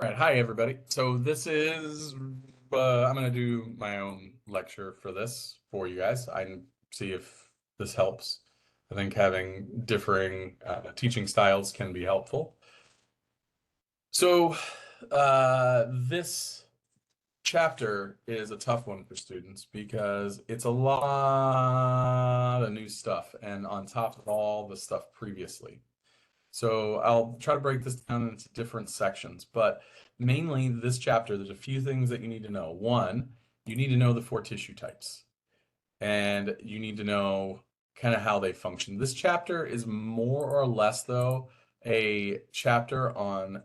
All right, hi everybody. So this is I'm going to do my own lecture for this for you guys. I see if this helps. I think having differing teaching styles can be helpful. So this chapter is a tough one for students because it's a lot of new stuff and on top of all the stuff previously. So I'll try to break this down into different sections, but mainly this chapter, there's a few things that you need to know. One, you need to know the four tissue types, and you need to know kind of how they function. This chapter is more or less, though, a chapter on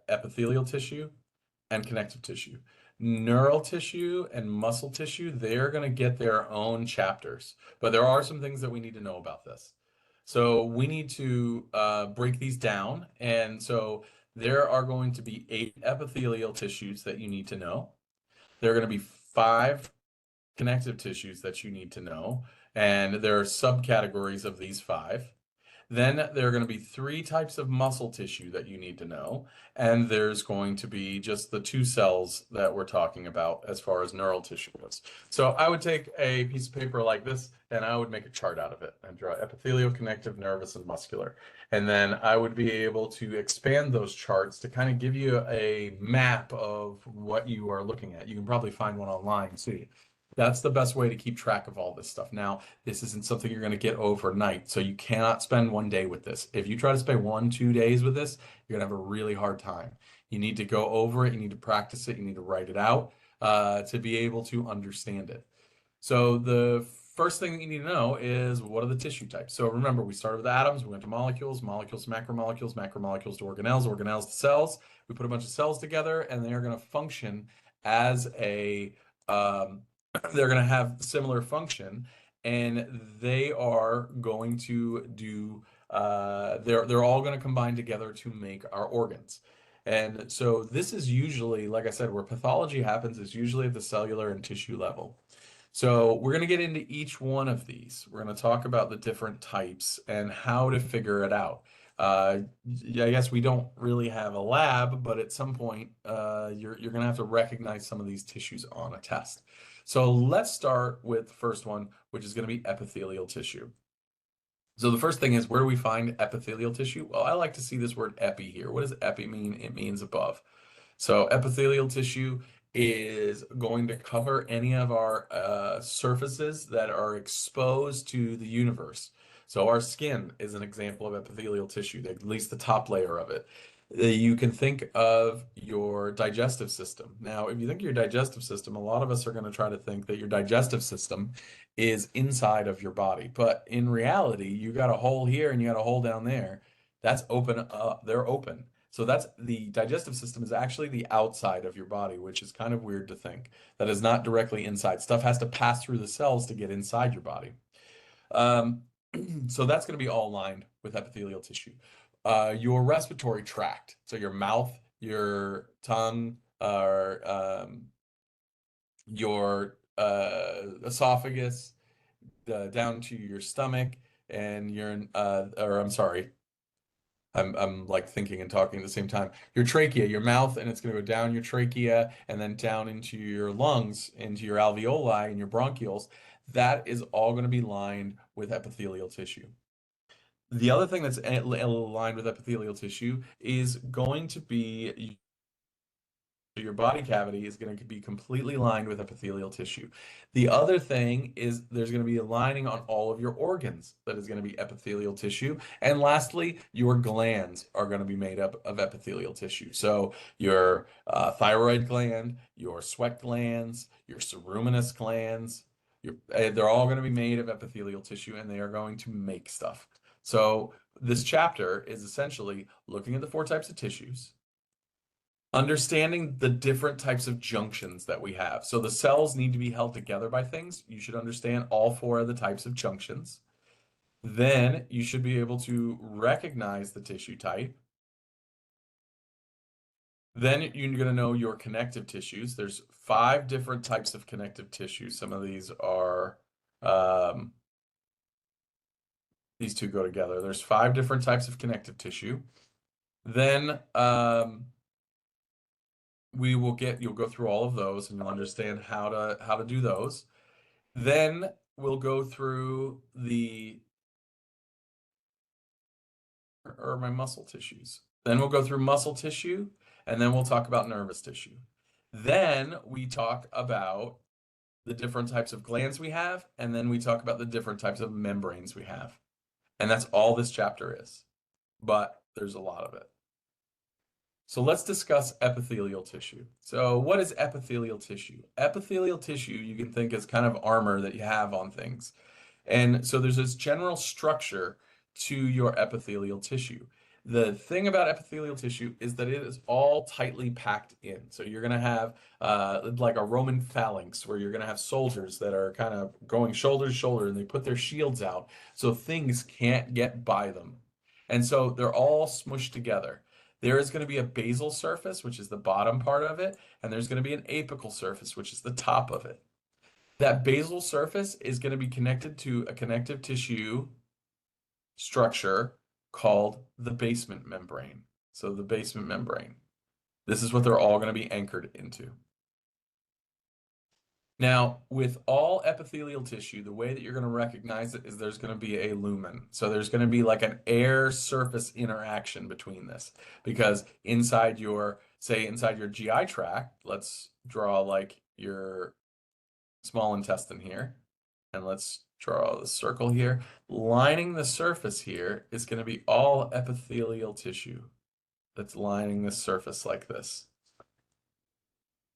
epithelial tissue and connective tissue. Neural tissue and muscle tissue, they're going to get their own chapters, but there are some things that we need to know about this. So we need to break these down. And so there are going to be 8 epithelial tissues that you need to know. There are going to be 5 connective tissues that you need to know. And there are subcategories of these 5. Then there are going to be 3 types of muscle tissue that you need to know. And there's going to be just the 2 cells that we're talking about as far as neural tissue goes. So I would take a piece of paper like this and I would make a chart out of it and draw epithelial, connective, nervous, and muscular. And then I would be able to expand those charts to kind of give you a map of what you are looking at. You can probably find one online too. That's the best way to keep track of all this stuff. Now, this isn't something you're going to get overnight, so you cannot spend one day with this. If you try to spend 1, 2 days with this, you're going to have a really hard time. You need to go over it, you need to practice it, you need to write it out to be able to understand it. So the first thing that you need to know is what are the tissue types. So remember, we started with atoms, we went to molecules, molecules to macromolecules, macromolecules to organelles, organelles to cells. We put a bunch of cells together, and they are going to function as a they're going to have similar function, and they are going to do they're all going to combine together to make our organs. And so this is usually, like I said, where pathology happens is usually at the cellular and tissue level. So we're going to get into each one of these. We're going to talk about the different types and how to figure it out. I guess we don't really have a lab, but at some point, you're going to have to recognize some of these tissues on a test. So let's start with the first one, which is going to be epithelial tissue. So the first thing is, where do we find epithelial tissue? Well, I like to see this word epi here. What does epi mean? It means above. So epithelial tissue is going to cover any of our surfaces that are exposed to the universe. So our skin is an example of epithelial tissue, at least the top layer of it. You can think of your digestive system. Now, if you think of your digestive system, a lot of us are going to try to think that your digestive system is inside of your body. But in reality, you got a hole here and you got a hole down there. That's open up. They're open. So that's the digestive system is actually the outside of your body, which is kind of weird to think. That is not directly inside. Stuff has to pass through the cells to get inside your body. Um, so that's going to be all lined with epithelial tissue. Your respiratory tract, so your mouth, your tongue, or your esophagus, down to your stomach, and your or I'm sorry, I'm like thinking and talking at the same time. Your trachea, your mouth, and it's going to go down your trachea and then down into your lungs, into your alveoli and your bronchioles. That is all going to be lined with epithelial tissue. The other thing that's aligned with epithelial tissue is going to be your body cavity is going to be completely lined with epithelial tissue. The other thing is there's going to be a lining on all of your organs that is going to be epithelial tissue. And lastly, your glands are going to be made up of epithelial tissue. So your thyroid gland, your sweat glands, your ceruminous glands, they're all going to be made of epithelial tissue and they are going to make stuff. So this chapter is essentially looking at the 4 types of tissues, understanding the different types of junctions that we have. So the cells need to be held together by things. You should understand all 4 of the types of junctions. Then you should be able to recognize the tissue type. Then you're going to know your connective tissues. There's 5 different types of connective tissue. Some of these are, these two go together. There's 5 different types of connective tissue. Then you'll go through all of those and you'll understand how to do those. Then we'll go through my muscle tissues. Then we'll go through muscle tissue, and then we'll talk about nervous tissue. Then we talk about the different types of glands we have, and then we talk about the different types of membranes we have. And that's all this chapter is, but there's a lot of it. So let's discuss epithelial tissue. So what is epithelial tissue? Epithelial tissue you can think as kind of armor that you have on things. And so there's this general structure to your epithelial tissue. The thing about epithelial tissue is that it is all tightly packed in. So you're going to have like a Roman phalanx where you're going to have soldiers that are kind of going shoulder to shoulder and they put their shields out so things can't get by them. And so they're all smushed together. There is going to be a basal surface, which is the bottom part of it, and there's going to be an apical surface, which is the top of it. That basal surface is going to be connected to a connective tissue structure called the basement membrane. So the basement membrane. This is what they're all going to be anchored into. Now, with all epithelial tissue, the way that you're going to recognize it is there's going to be a lumen. So there's going to be like an air surface interaction between this because inside your GI tract, let's draw like your small intestine here, and let's draw the circle here. Lining the surface here is going to be all epithelial tissue that's lining the surface like this.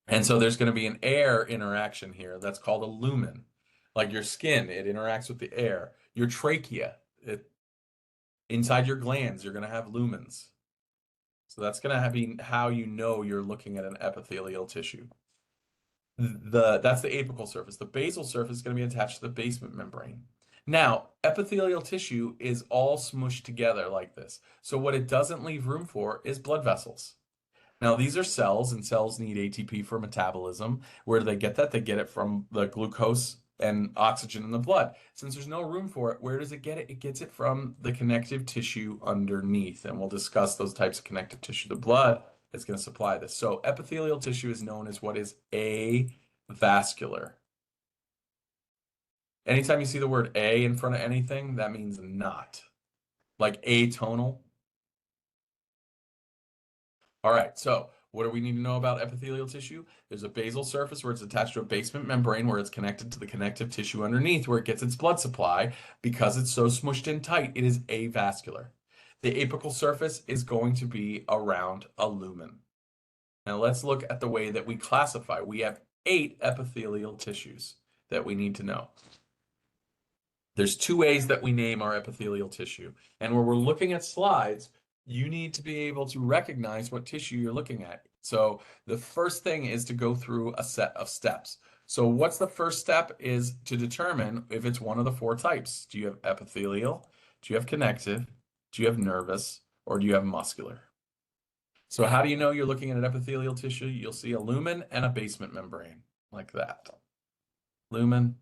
And so there's going to be an air interaction here that's called a lumen. Like your skin, it interacts with the air. Your trachea, inside your glands, you're going to have lumens. So that's going to be how you know you're looking at an epithelial tissue. That's the apical surface. The basal surface is going to be attached to the basement membrane. Now, epithelial tissue is all smushed together like this. So what it doesn't leave room for is blood vessels. Now, these are cells, and cells need ATP for metabolism. Where do they get that? They get it from the glucose and oxygen in the blood. Since there's no room for it, where does it get it? It gets it from the connective tissue underneath, and we'll discuss those types of connective tissue. The blood is going to supply this. So epithelial tissue is known as what is avascular. Anytime you see the word A in front of anything, that means not. Like atonal. All right, so what do we need to know about epithelial tissue? There's a basal surface where it's attached to a basement membrane where it's connected to the connective tissue underneath where it gets its blood supply. Because it's so smushed in tight, it is avascular. The apical surface is going to be around a lumen. Now let's look at the way that we classify. We have 8 epithelial tissues that we need to know. There's 2 ways that we name our epithelial tissue. And when we're looking at slides, you need to be able to recognize what tissue you're looking at. So the first thing is to go through a set of steps. So what's the first step is to determine if it's one of the 4 types. Do you have epithelial? Do you have connective? Do you have nervous? Or do you have muscular? So how do you know you're looking at an epithelial tissue? You'll see a lumen and a basement membrane like that. Lumen,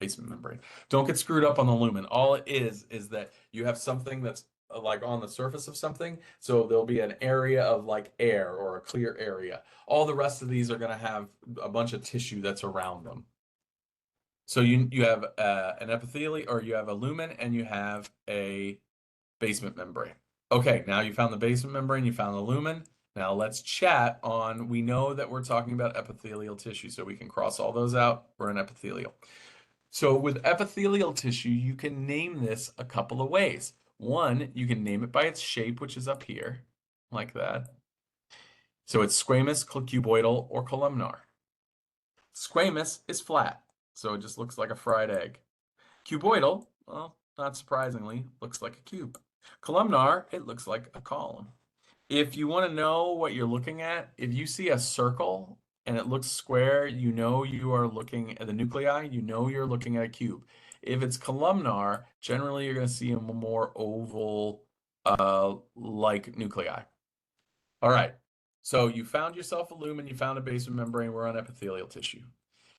basement membrane. Don't get screwed up on the lumen. All it is that you have something that's like on the surface of something. So there'll be an area of like air or a clear area. All the rest of these are going to have a bunch of tissue that's around them. So you have an epithelium, or you have a lumen, and you have a basement membrane. Okay, now you found the basement membrane, you found the lumen. Now let's chat on, we know that we're talking about epithelial tissue, so we can cross all those out. We're in epithelial. So with epithelial tissue, you can name this a couple of ways. One, you can name it by its shape, which is up here, like that. So it's squamous, cuboidal, or columnar. Squamous is flat, so it just looks like a fried egg. Cuboidal, well, not surprisingly, looks like a cube. Columnar, it looks like a column. If you want to know what you're looking at, if you see a circle and it looks square, you know you are looking at the nuclei, you know you're looking at a cube. If it's columnar, generally you're going to see a more oval like nuclei. All right, so you found yourself a lumen, you found a basement membrane, we're on epithelial tissue.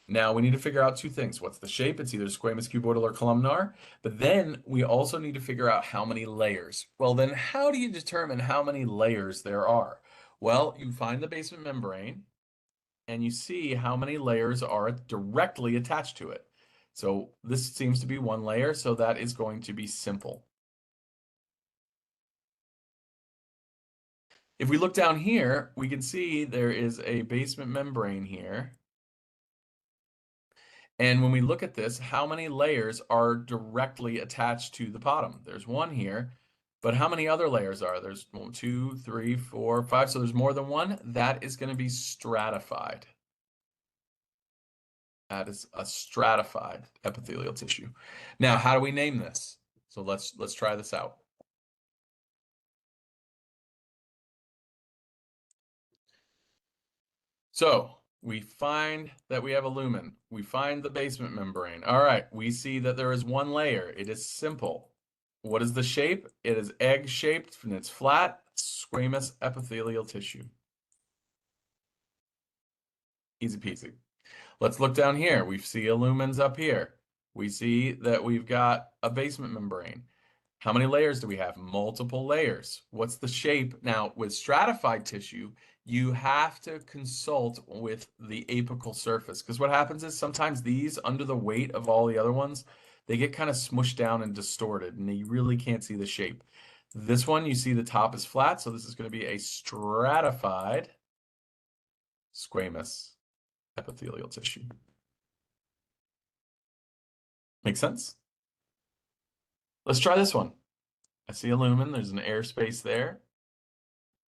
Now we need to figure out 2 things. What's the shape? It's either squamous, cuboidal, or columnar. But then we also need to figure out how many layers. Well, then how do you determine how many layers there are? Well, you find the basement membrane and you see how many layers are directly attached to it. So this seems to be one layer, so that is going to be simple. If we look down here, we can see there is a basement membrane here. And when we look at this, how many layers are directly attached to the bottom? There's one here, but how many other layers are? There's 1, 2, 3, 4, 5. So there's more than one. That is going to be stratified. That is a stratified epithelial tissue. Now, how do we name this? So let's try this out. So we find that we have a lumen. We find the basement membrane. All right, we see that there is one layer. It is simple. What is the shape? It is egg-shaped and it's flat, squamous epithelial tissue. Easy peasy. Let's look down here. We see a lumens up here. We see that we've got a basement membrane. How many layers do we have? Multiple layers. What's the shape? Now, with stratified tissue, you have to consult with the apical surface because what happens is sometimes these, under the weight of all the other ones, they get kind of smushed down and distorted, and you really can't see the shape. This one, you see the top is flat, so this is going to be a stratified squamous epithelial tissue. Make sense? Let's try this one. I see a lumen. There's an air space there.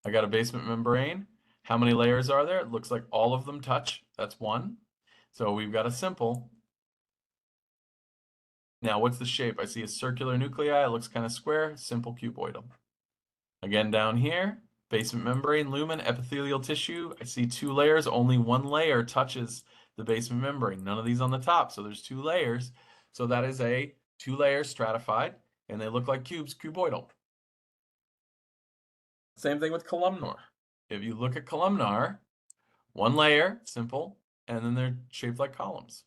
I got a basement membrane. How many layers are there? It looks like all of them touch. That's one. So we've got a simple. Now, what's the shape? I see a circular nuclei. It looks kind of square. Simple cuboidal. Again, down here, basement membrane, lumen, epithelial tissue. I see 2 layers. Only one layer touches the basement membrane. None of these on the top. So there's 2 layers. So that is a 2 layers stratified, and they look like cubes, cuboidal. Same thing with columnar. If you look at columnar, one layer, simple, and then they're shaped like columns.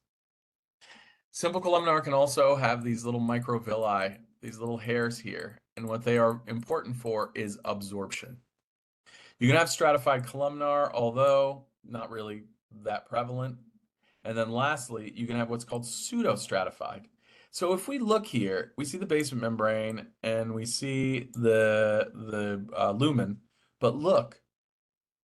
Simple columnar can also have these little microvilli, these little hairs here, and what they are important for is absorption. You can have stratified columnar, although not really that prevalent. And then lastly, you can have what's called pseudostratified. So if we look here, we see the basement membrane and we see the lumen, but look,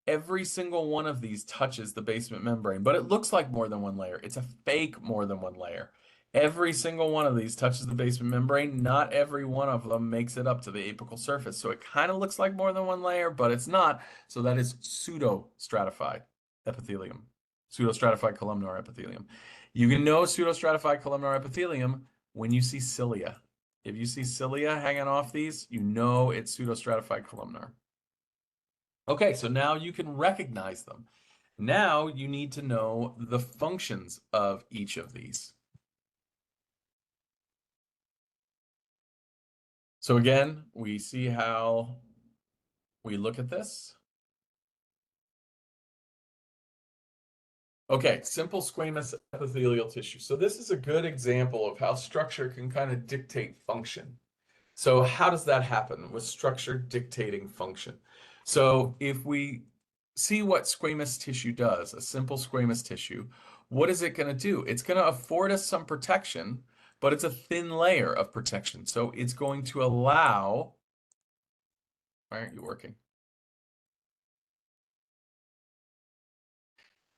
every single one of these touches the basement membrane, but it looks like more than one layer. It's a fake more than one layer. Every single one of these touches the basement membrane. Not every one of them makes it up to the apical surface. So it kind of looks like more than one layer, but it's not. So that is pseudo-stratified epithelium, pseudo-stratified columnar epithelium. You can know pseudo-stratified columnar epithelium when you see cilia. If you see cilia hanging off these, you know it's pseudo-stratified columnar. Okay, so now you can recognize them. Now you need to know the functions of each of these. So again, we see how we look at this. Okay, simple squamous epithelial tissue. So this is a good example of how structure can kind of dictate function. So how does that happen with structure dictating function? So if we see what squamous tissue does, a simple squamous tissue, what is it going to do? It's going to afford us some protection, but it's a thin layer of protection. So it's going to allow, why aren't you working?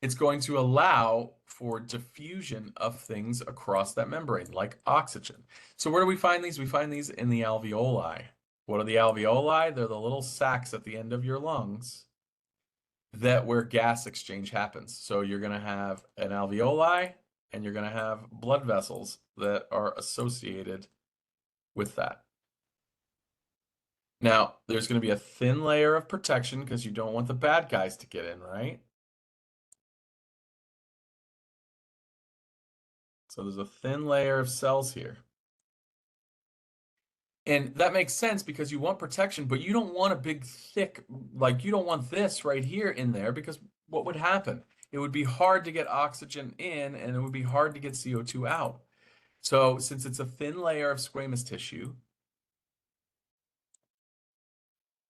It's going to allow for diffusion of things across that membrane, like oxygen. So where do we find these? We find these in the alveoli. What are the alveoli? They're the little sacs at the end of your lungs that where gas exchange happens. So you're going to have an alveoli and you're going to have blood vessels that are associated with that. Now, there's going to be a thin layer of protection because you don't want the bad guys to get in, right? So there's a thin layer of cells here. And that makes sense because you want protection, but you don't want a big, thick, like you don't want this right here in there because what would happen? It would be hard to get oxygen in and it would be hard to get CO2 out. So since it's a thin layer of squamous tissue,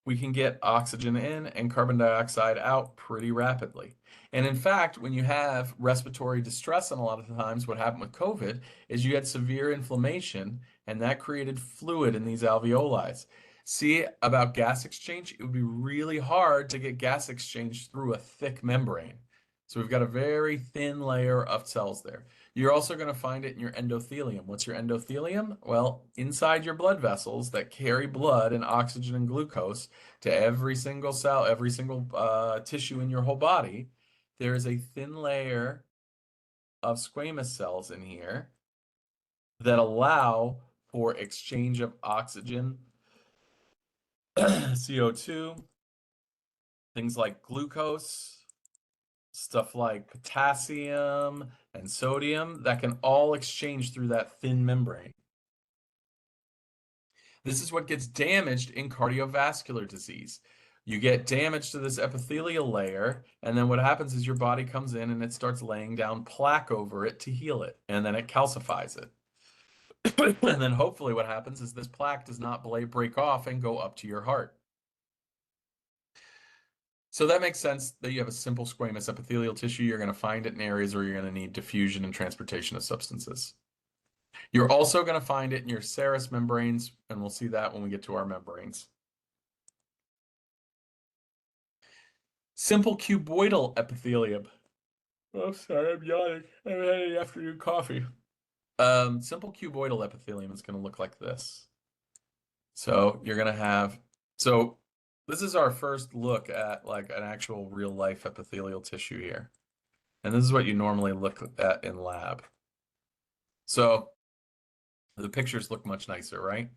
we can get oxygen in and carbon dioxide out pretty rapidly. And in fact, when you have respiratory distress, and a lot of the times what happened with COVID is you had severe inflammation, and that created fluid in these alveoli. See, about gas exchange, it would be really hard to get gas exchange through a thick membrane. So we've got a very thin layer of cells there. You're also going to find it in your endothelium. What's your endothelium? Well, inside your blood vessels that carry blood and oxygen and glucose to every single cell, every single tissue in your whole body, there is a thin layer of squamous cells in here that allow for exchange of oxygen, CO2, things like glucose, stuff like potassium and sodium that can all exchange through that thin membrane. This is what gets damaged in cardiovascular disease. You get damage to this epithelial layer, and then what happens is your body comes in and it starts laying down plaque over it to heal it, and then it calcifies it. And then hopefully what happens is this plaque does not break off and go up to your heart. So that makes sense that you have a simple squamous epithelial tissue. You're going to find it in areas where you're going to need diffusion and transportation of substances. You're also going to find it in your serous membranes, and we'll see that when we get to our membranes. Simple cuboidal epithelium. Oh, sorry, I'm yawning. I haven't had any afternoon coffee. Simple cuboidal epithelium is going to look like this. So you're going to have, so this is our first look at like an actual real life epithelial tissue here. And this is what you normally look at in lab. So the pictures look much nicer, right?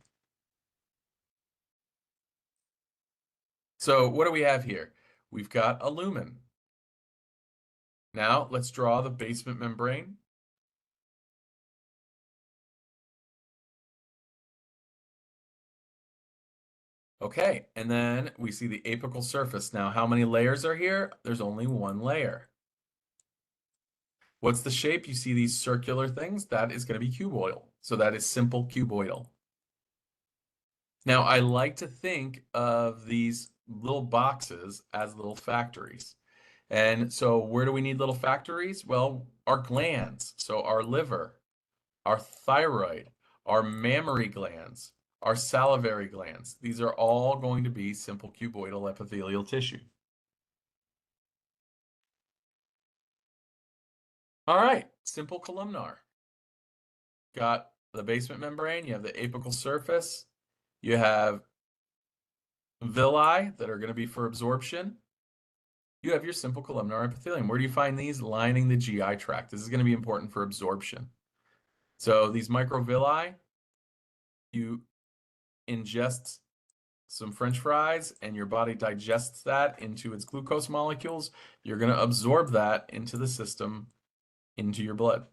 So what do we have here? We've got a lumen. Now let's draw the basement membrane. Okay, and then we see the apical surface. Now, how many layers are here? There's only one layer. What's the shape? You see these circular things? That is going to be cuboidal. So that is simple cuboidal. Now, I like to think of these little boxes as little factories. And so where do we need little factories? Well, our glands. So our liver, our thyroid, our mammary glands, our salivary glands. These are all going to be simple cuboidal epithelial tissue. All right, simple columnar. Got the basement membrane, you have the apical surface, you have villi that are going to be for absorption. You have your simple columnar epithelium. Where do you find these? Lining the GI tract. This is going to be important for absorption. So these microvilli, you ingest some French fries and your body digests that into its glucose molecules. You're going to absorb that into the system, into your blood,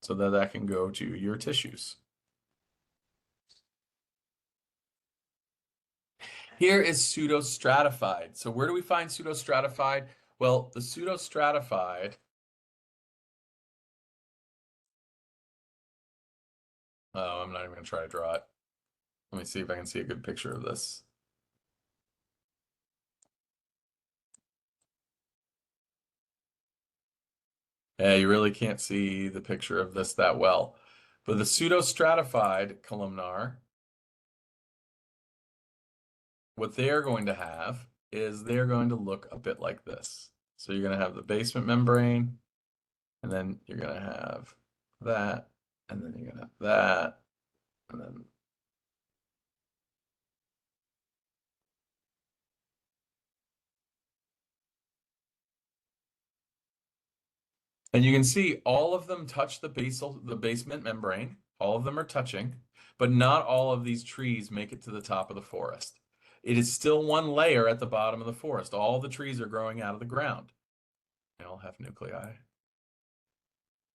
so that that can go to your tissues. Here is pseudostratified. So where do we find pseudostratified? Well, the pseudostratified, oh, I'm not even going to try to draw it. Let me see if I can see a good picture of this. Yeah, you really can't see the picture of this that well. But the pseudostratified columnar, what they're going to have is they're going to look a bit like this. So you're going to have the basement membrane, and then you're going to have that, and then you're going to have that, and then and you can see all of them touch the basement membrane. All of them are touching, but not all of these trees make it to the top of the forest. It is still one layer at the bottom of the forest. All the trees are growing out of the ground. They all have nuclei.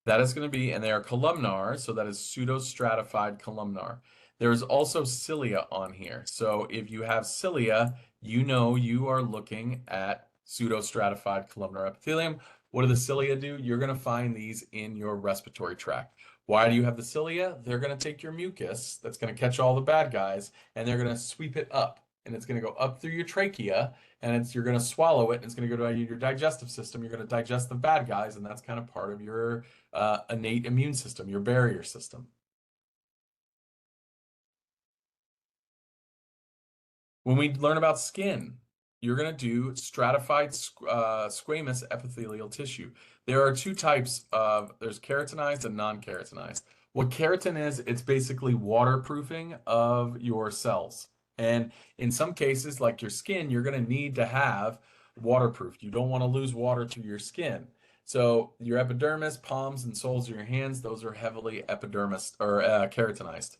That is going to be, and they are columnar, so that is pseudostratified columnar. There is also cilia on here. So if you have cilia, you know you are looking at pseudostratified columnar epithelium. What do the cilia do? You're going to find these in your respiratory tract. Why do you have the cilia? They're going to take your mucus that's going to catch all the bad guys, and they're going to sweep it up. and it's going to go up through your trachea, and you're going to swallow it, and it's going to go to your digestive system. You're going to digest the bad guys, and that's kind of part of your innate immune system, your barrier system. When we learn about skin, you're going to do stratified squamous epithelial tissue. There are two types there's keratinized and non-keratinized. What keratin is, it's basically waterproofing of your cells. And in some cases, like your skin, you're going to need to have waterproofed. You don't want to lose water to your skin. So your epidermis, palms, and soles of your hands, those are heavily epidermis or keratinized.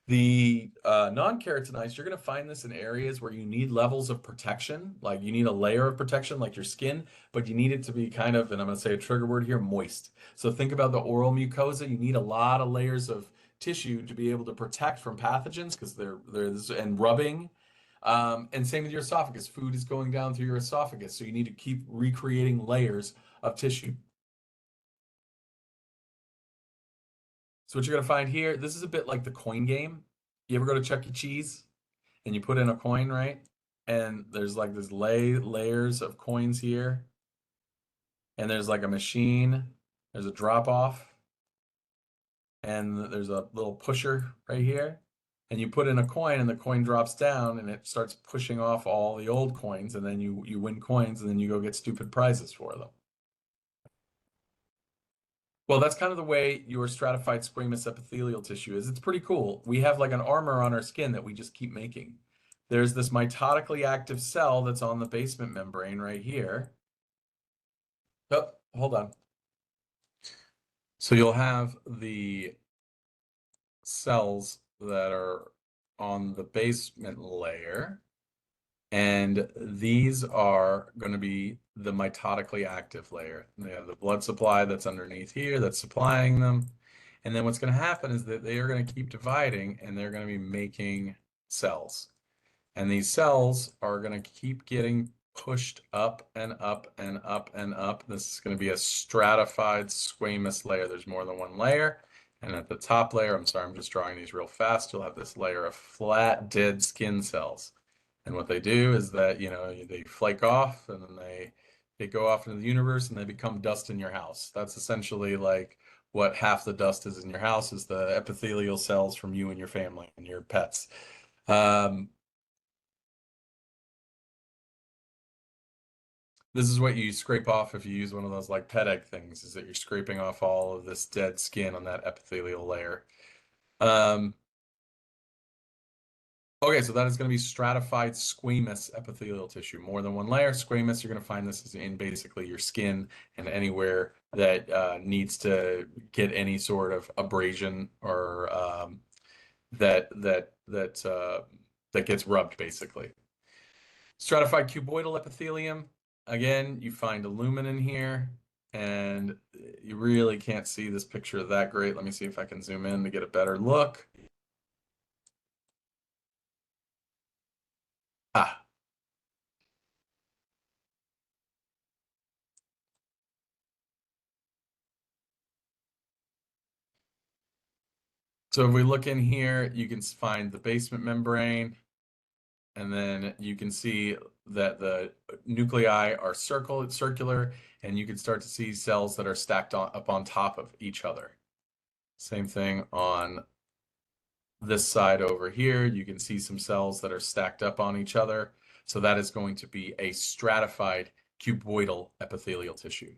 The non-keratinized, you're going to find this in areas where you need levels of protection, like you need a layer of protection, like your skin, but you need it to be kind of, and I'm going to say a trigger word here, moist. So think about the oral mucosa. You need a lot of layers of tissue to be able to protect from pathogens because there's and rubbing. And same with your esophagus. Food is going down through your esophagus, so you need to keep recreating layers of tissue. So what you're gonna find here, this is a bit like the coin game. You ever go to Chuck E. Cheese and you put in a coin, right? And there's like this layers of coins here, and there's like a machine, there's a drop off, and there's a little pusher right here. And you put in a coin and the coin drops down and it starts pushing off all the old coins, and then you win coins and then you go get stupid prizes for them. Well, that's kind of the way your stratified squamous epithelial tissue is. It's pretty cool. We have like an armor on our skin that we just keep making. There's this mitotically active cell that's on the basement membrane right here. Oh, hold on. So you'll have the cells that are on the basement layer, and these are going to be the mitotically active layer. They have the blood supply that's underneath here that's supplying them. And then what's going to happen is that they are going to keep dividing and they're going to be making cells. And these cells are going to keep getting pushed up and up and up and up. This is going to be a stratified squamous layer. There's more than one layer. And at the top layer, I'm sorry, I'm just drawing these real fast, you'll have this layer of flat, dead skin cells. And what they do is that, you know, they flake off and then they go off into the universe and they become dust in your house. That's essentially like what half the dust is in your house is the epithelial cells from you and your family and your pets. This is what you scrape off if you use one of those like pet egg things, is that you're scraping off all of this dead skin on that epithelial layer. Okay, so that is going to be stratified squamous epithelial tissue. More than one layer. Squamous, you're going to find this is in basically your skin and anywhere that needs to get any sort of abrasion or that gets rubbed, basically. Stratified cuboidal epithelium. Again, you find a lumen in here, and you really can't see this picture that great. Let me see if I can zoom in to get a better look. Ah, so if we look in here, you can find the basement membrane, and then you can see that the nuclei are circular, and you can start to see cells that are stacked up on top of each other. Same thing on this side over here. You can see some cells that are stacked up on each other. So that is going to be a stratified cuboidal epithelial tissue.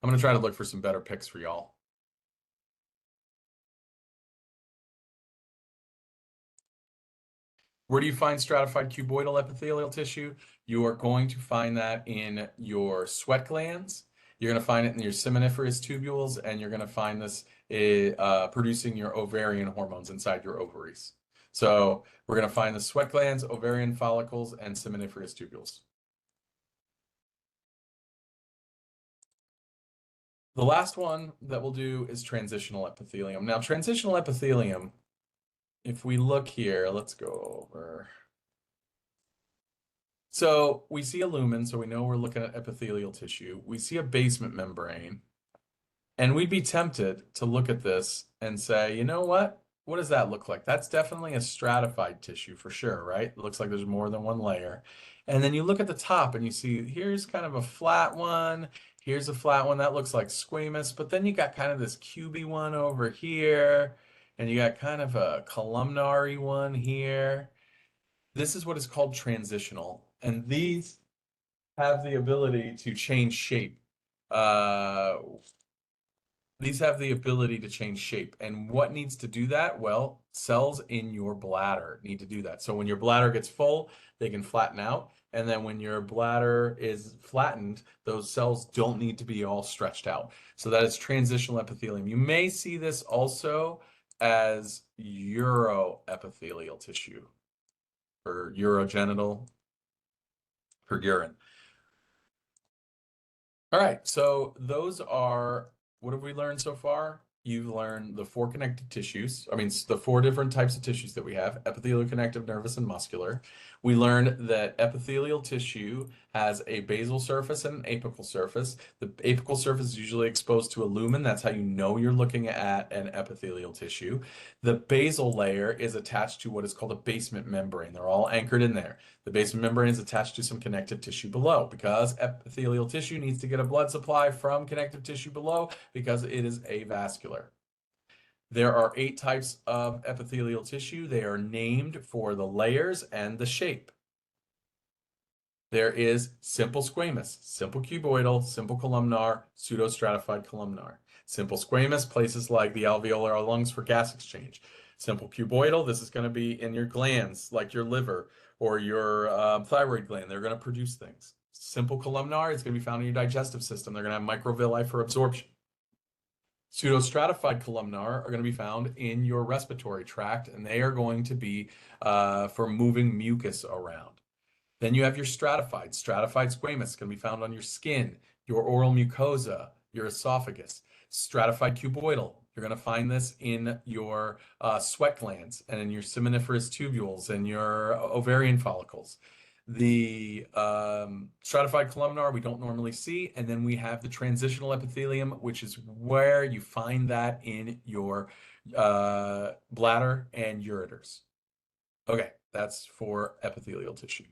I'm going to try to look for some better pics for y'all. Where do you find stratified cuboidal epithelial tissue? You are going to find that in your sweat glands. You're going to find it in your seminiferous tubules, and you're going to find this producing your ovarian hormones inside your ovaries. So we're going to find the sweat glands, ovarian follicles, and seminiferous tubules. The last one that we'll do is transitional epithelium. Now, transitional epithelium, if we look here, let's go over. So we see a lumen, so we know we're looking at epithelial tissue. We see a basement membrane, and we'd be tempted to look at this and say, you know what? what does that look like? That's definitely a stratified tissue for sure, right? It looks like there's more than one layer. And then you look at the top and you see here's kind of a flat one. Here's a flat one that looks like squamous, but then you got kind of this cubey one over here, and you got kind of a columnar-y one here. This is what is called transitional, and these have the ability to change shape. Uh, these have the ability to change shape. And what needs to do that? Well, cells in your bladder need to do that. So when your bladder gets full, they can flatten out. And then when your bladder is flattened, those cells don't need to be all stretched out. So that is transitional epithelium. You may see this also as uroepithelial tissue or urogenital for urine. All right, so those are, what have we learned so far? You've learned the four connective tissues. I mean, the four different types of tissues that we have: epithelial, connective, nervous, and muscular. We learned that epithelial tissue has a basal surface and an apical surface. The apical surface is usually exposed to a lumen. That's how you know you're looking at an epithelial tissue. The basal layer is attached to what is called a basement membrane. They're all anchored in there. The basement membrane is attached to some connective tissue below because epithelial tissue needs to get a blood supply from connective tissue below because it is avascular. There are 8 types of epithelial tissue. They are named for the layers and the shape. There is simple squamous, simple cuboidal, simple columnar, pseudostratified columnar. Simple squamous, places like the alveolar lungs for gas exchange. Simple cuboidal, this is going to be in your glands, like your liver or your thyroid gland. They're going to produce things. Simple columnar is going to be found in your digestive system. They're going to have microvilli for absorption. Pseudostratified columnar are going to be found in your respiratory tract, and they are going to be for moving mucus around. Then you have your stratified. Stratified squamous can be found on your skin, your oral mucosa, your esophagus. Stratified cuboidal, you're going to find this in your sweat glands and in your seminiferous tubules and your ovarian follicles. The stratified columnar we don't normally see, and then we have the transitional epithelium, which is where you find that in your bladder and ureters. Okay, that's for epithelial tissue.